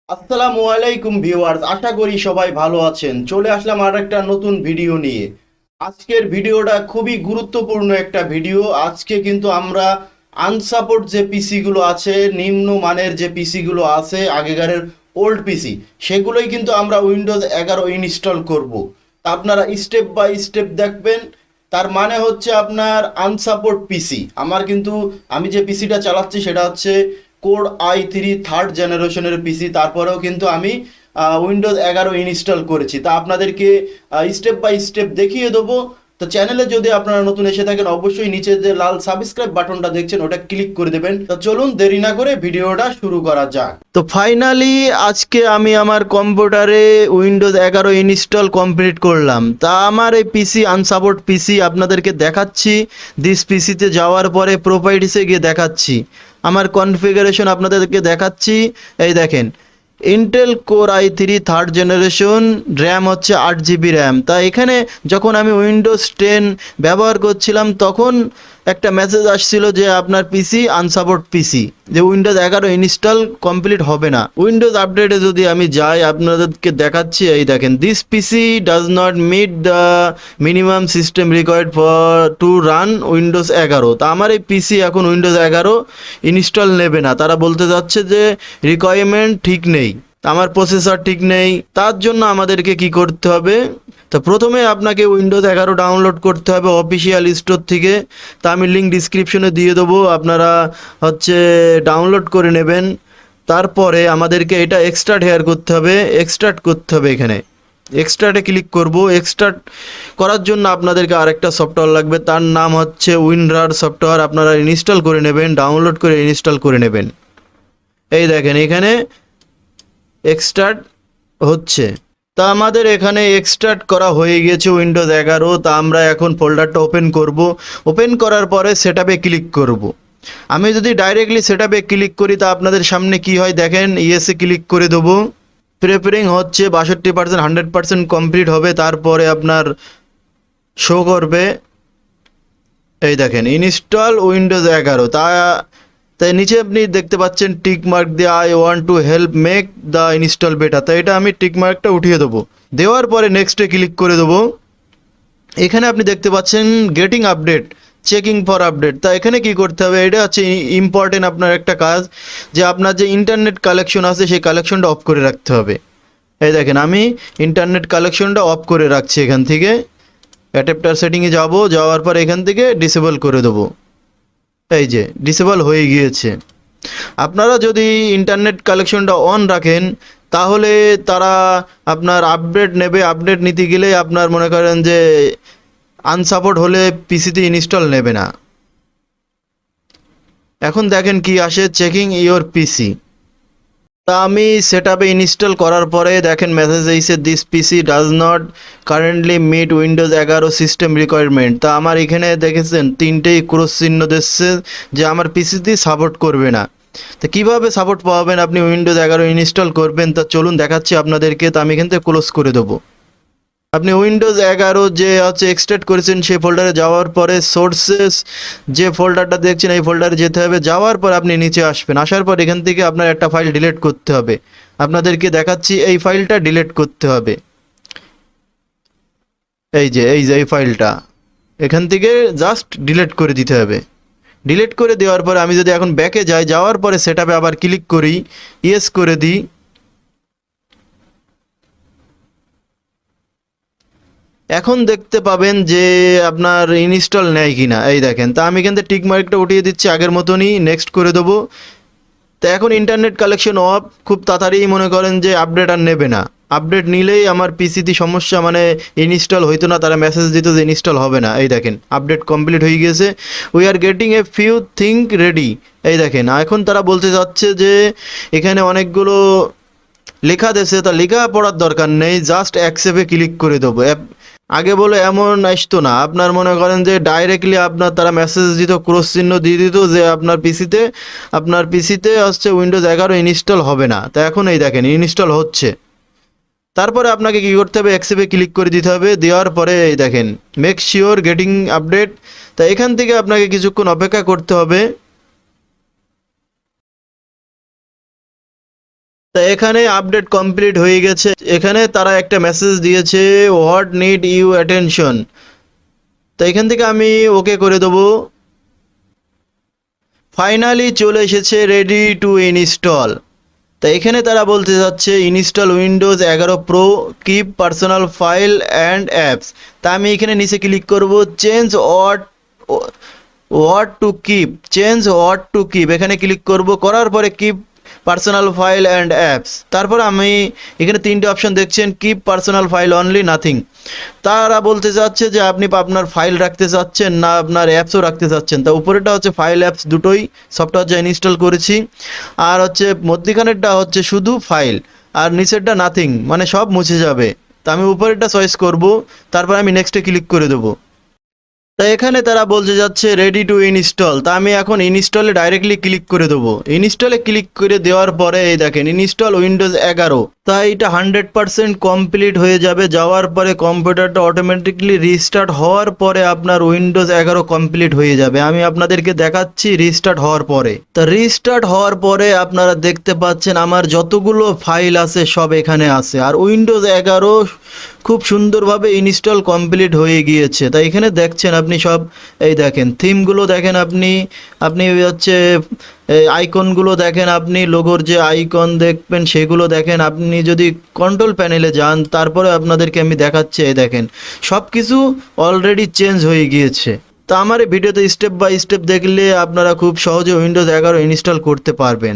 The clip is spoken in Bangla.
আসসালামু আলাইকুম ভিউয়ার্স, আশা করি সবাই ভালো আছেন। চলে আসলাম আর একটা নতুন ভিডিও নিয়ে। আজকের ভিডিওটা খুবই গুরুত্বপূর্ণ একটা ভিডিও। আজকে কিন্তু আমরা আনসাপোর্ট যে পিসি গুলো আছে, নিম্ন মানের যে পিসি গুলো আছে, আগেকারের ওল্ড পিসি, সেগুলোই কিন্তু আমরা উইন্ডোজ 11 ইনস্টল করব। তা আপনারা স্টেপ বাই স্টেপ দেখবেন। তার মানে হচ্ছে আপনার আনসাপোর্ট পিসি। আমি যে পিসিটা চালাচ্ছি সেটা হচ্ছে কোর i3 থার্ড জেনারেশনের পিসি। তারপরেও কিন্তু আমি উইন্ডোজ 11 ইনস্টল করেছি। তা আপনাদেরকে স্টেপ বাই স্টেপ দেখিয়ে দেবো। তো চ্যানেলে যদি আপনারা নতুন এসে থাকেন, অবশ্যই নিচে যে লাল সাবস্ক্রাইব বাটনটা দেখছেন ওটা ক্লিক করে দেবেন। তো চলুন দেরি না করে ভিডিওটা শুরু করা যাক। তো ফাইনালি আজকে আমি আমার কম্পিউটারে উইন্ডোজ 11 ইনস্টল কমপ্লিট করলাম। তা আমার এই পিসি আনসাপোর্ট পিসি আপনাদেরকে দেখাচ্ছি। দিস পিসিতে যাওয়ার পরে প্রোপার্টিসে গিয়ে দেখাচ্ছি, আমার কনফিগারেশন আপনাদেরকে দেখাচ্ছি। এই দেখেন, Intel core i3 third generation, RAM হচ্ছে 8 জিবি র্যাম। তা এখানে যখন আমি উইন্ডোজ 10 ব্যবহার করছিলাম তখন একটা মেসেজ আসছিল যে আপনার পিসি আনসাপোর্ট পিসি, যে উইন্ডোজ 11 ইনস্টল কমপ্লিট হবে না। উইন্ডোজ আপডেটে যদি আমি যাই আপনাদেরকে দেখাচ্ছি। এই দেখেন, this PC does not meet the minimum system required for to run Windows 11। তা আমার এই পিসি এখন উইন্ডোজ 11 ইনস্টল নেবে না। তারা বলতে যাচ্ছে যে রিকোয়ারমেন্ট ঠিক নেই, আমার প্রসেসর ঠিক নেই। তার জন্য আমাদেরকে কি করতে হবে? তো প্রথমে আপনাকে উইন্ডোজ 11 ডাউনলোড করতে হবে অফিসিয়াল স্টোর থেকে। তা আমি লিঙ্ক ডিসক্রিপশনে দিয়ে দেবো, আপনারা হচ্ছে ডাউনলোড করে নেবেন। তারপরে আমাদেরকে এটা এক্সট্রাক্ট হেয়ার করতে হবে, এক্সট্রাক্ট করতে হবে। এখানে এক্সট্রাক্টে ক্লিক করব। এক্সট্রাক্ট করার জন্য আপনাদেরকে আরেকটা সফটওয়্যার লাগবে, তার নাম হচ্ছে উইনরার সফটওয়্যার। আপনারা ইনস্টল করে নেবেন, ডাউনলোড করে ইনস্টল করে নেবেন। এই দেখেন এখানে এক্সট্রাক্ট হচ্ছে। তা আমাদের এখানে এক্সট্রাক্ট করা হয়ে গিয়েছে উইন্ডোজ 11। তা আমরা এখন ফোল্ডারটা ওপেন করব। ওপেন করার পরে সেটআপে ক্লিক করব। আমি যদি ডাইরেক্টলি সেটআপে ক্লিক করি তা আপনাদের সামনে কি হয় দেখেন, ইয়েসে ক্লিক করে দেবো। প্রিপেয়ারিং হচ্ছে 62%, 100% কমপ্লিট হবে, তারপরে আপনার শো করবে। এই দেখেন ইনস্টল উইন্ডোজ 11। তাই নিচে আপনি দেখতে পাচ্ছেন টিক মার্ক দিয়ে I want to help make the install better. তাই এটা আমি টিক মার্কটা উঠিয়ে দেবো। দেওয়ার পরে নেক্সটে ক্লিক করে দেবো। এখানে আপনি দেখতে পাচ্ছেন getting update, checking for update. তা এখানে কি করতে হবে, এটা হচ্ছে ইম্পর্টেন্ট আপনার একটা কাজ, যে আপনার যে ইন্টারনেট কালেকশন আছে সেই কালেকশনটা অফ করে রাখতে হবে। এই দেখেন আমি ইন্টারনেট কালেকশনটা অফ করে রাখছি। এখান থেকে অ্যাডাপ্টার সেটিংয়ে যাব, যাওয়ার পর এখান থেকে ডিসেবল করে দেবো। এই যে ডিসেবল হয়ে গিয়েছে। আপনারা যদি ইন্টারনেট কালেকশনটা অন রাখেন তাহলে তারা আপনার আপডেট নেবে। আপডেট নিতে গেলে আপনার মনে করেন যে আনসাপোর্ট হলে পিসিতে ইনস্টল নেবে না। এখন দেখেন কি আসে, চেকিং ইওর পিসি। তা আমি সেটআপে ইনস্টল করার পরে দেখেন মেসেজ এসে this PC does not currently meet Windows 11 system requirement. তা আমার এখানে দেখেছেন তিনটেই ক্রস চিহ্ন দিচ্ছে যে আমার পিসিতে সাপোর্ট করবে না। তো কীভাবে সাপোর্ট পাবেন আপনি উইন্ডোজ 11 ইনস্টল করবেন, তা চলুন দেখাচ্ছি আপনাদেরকে। তা আমি এখান থেকে ক্লোজ করে দেবো। আপনি উইন্ডোজ 11 যে হচ্ছে এক্সট্রাক্ট করেছেন সেই ফোল্ডারে যাওয়ার পরে সোর্সেস যে ফোল্ডারটা দেখছেন এই ফোল্ডারে যেতে হবে। যাওয়ার পর আপনি নিচে আসবেন, আসার পর এখান থেকে আপনার একটা ফাইল ডিলিট করতে হবে। আপনাদেরকে দেখাচ্ছি, এই ফাইলটা ডিলিট করতে হবে। এই যে এই ফাইলটা এখান থেকে জাস্ট ডিলিট করে দিতে হবে। ডিলিট করে দেওয়ার পরে আমি যদি এখন ব্যাকে যাই, যাওয়ার পরে সেটআপে আবার ক্লিক করি, ইয়েস করে দিই। এখন দেখতে পাবেন যে আপনার ইনস্টল নেয় কিনা। এই দেখেন, তা আমি এখান থেকে টিক মার্কটা উঠিয়ে দিচ্ছি আগের মতনই, নেক্সট করে দেবো। তো এখন ইন্টারনেট কালেকশন অফ, খুব তাড়াতাড়ি মনে করেন যে আপডেট আর নেবে না। আপডেট নিলেই আমার পিসিতে সমস্যা, মানে ইনস্টল হইতো না, তারা মেসেজ দিত যে ইনস্টল হবে না। এই দেখেন আপডেট কমপ্লিট হয়ে গিয়েছে, we are getting a few think ready. এই দেখেন এখন তারা বলতে চাচ্ছে যে এখানে অনেকগুলো লেখা দিয়েছে, তা লেখা পড়ার দরকার নেই, জাস্ট অ্যাকসেপ্টে ক্লিক করে দেবো। আগে বলে এমন আসতো না, আপনার মনে করেন যে ডাইরেক্টলি আপনার তারা মেসেজ দিত, ক্রস চিহ্ন দিয়ে দিত যে আপনার পিসিতে হচ্ছে উইন্ডোজ 11 ইনস্টল হবে না। তা এখন এই দেখেন ইনস্টল হচ্ছে। তারপরে আপনাকে কি করতে হবে, অ্যাকসেপ্টে ক্লিক করে দিতে হবে। দেওয়ার পরে এই দেখেন মেক শিওর গেটিং আপডেট। তা এখান থেকে আপনাকে কিছুক্ষণ অপেক্ষা করতে হবে। তা এখানে আপডেট কমপ্লিট হয়ে গেছে। এখানে তারা একটা মেসেজ দিয়েছে, হোয়াট নিড ইউ অ্যাটেনশন। তো এখান থেকে আমি ওকে করে দেবো। ফাইনালি চলে এসেছে রেডি টু ইনস্টল। তা এখানে তারা বলতে যাচ্ছে install Windows 11 pro, keep personal file and apps. তা আমি এখানে নিচে ক্লিক করব, চেঞ্জ হোয়াট টু কিপ এখানে ক্লিক করব। করার পরে keep personal file and apps, তারপর আমি এখানে তিনটে অপশন দেখছেন, keep personal file only, nothing. তারা বলতে চাচ্ছে যে আপনি আপনার ফাইল রাখতে চাচ্ছেন না আপনার অ্যাপসও রাখতে চাচ্ছেন। তা উপরেটা হচ্ছে ফাইল অ্যাপস দুটোই সফটওয়্যার যা ইনস্টল করেছি, আর হচ্ছে মধ্যখানেরটা হচ্ছে শুধু ফাইল, আর নিচেরটা নাথিং, মানে সব মুছে যাবে। তা আমি উপরেরটা চয়েস করব, তারপর আমি নেক্সটে ক্লিক করে দেবো। তা এখানে তারা বলতে যাচ্ছে রেডি টু ইনস্টল। তা আমি এখন ইনস্টলে ডাইরেক্টলি ক্লিক করে দেবো। ইনস্টলে ক্লিক করে দেওয়ার পরে এই দেখেন ইনস্টল উইন্ডোজ 11। তাই এটা 100% কমপ্লিট হয়ে যাবে। যাওয়ার পরে কম্পিউটারটা অটোমেটিকলি রিস্টার্ট হওয়ার পরে আপনার উইন্ডোজ 11 কমপ্লিট হয়ে যাবে। আমি আপনাদেরকে দেখাচ্ছি রিস্টার্ট হওয়ার পরে। তা রিস্টার্ট হওয়ার পরে আপনারা দেখতে পাচ্ছেন আমার যতগুলো ফাইল আছে সব এখানে আছে, আর উইন্ডোজ 11 খুব সুন্দরভাবে ইনস্টল কমপ্লিট হয়ে গিয়েছে। তাই এখানে দেখছেন আপনি সব, এই দেখেন থিমগুলো দেখেন, আপনি আপনি হচ্ছে আইকনগুলো দেখেন, আপনি লোগোর যে আইকন দেখবেন সেগুলো দেখেন। আপনি যদি কন্ট্রোল প্যানেলে যান, তারপরে আপনাদেরকে আমি দেখাচ্ছি, এই দেখেন সব কিছু অলরেডি চেঞ্জ হয়ে গিয়েছে। তা আমার এই ভিডিওতে স্টেপ বাই স্টেপ দেখলে আপনারা খুব সহজে উইন্ডোজ 11 ইনস্টল করতে পারবেন।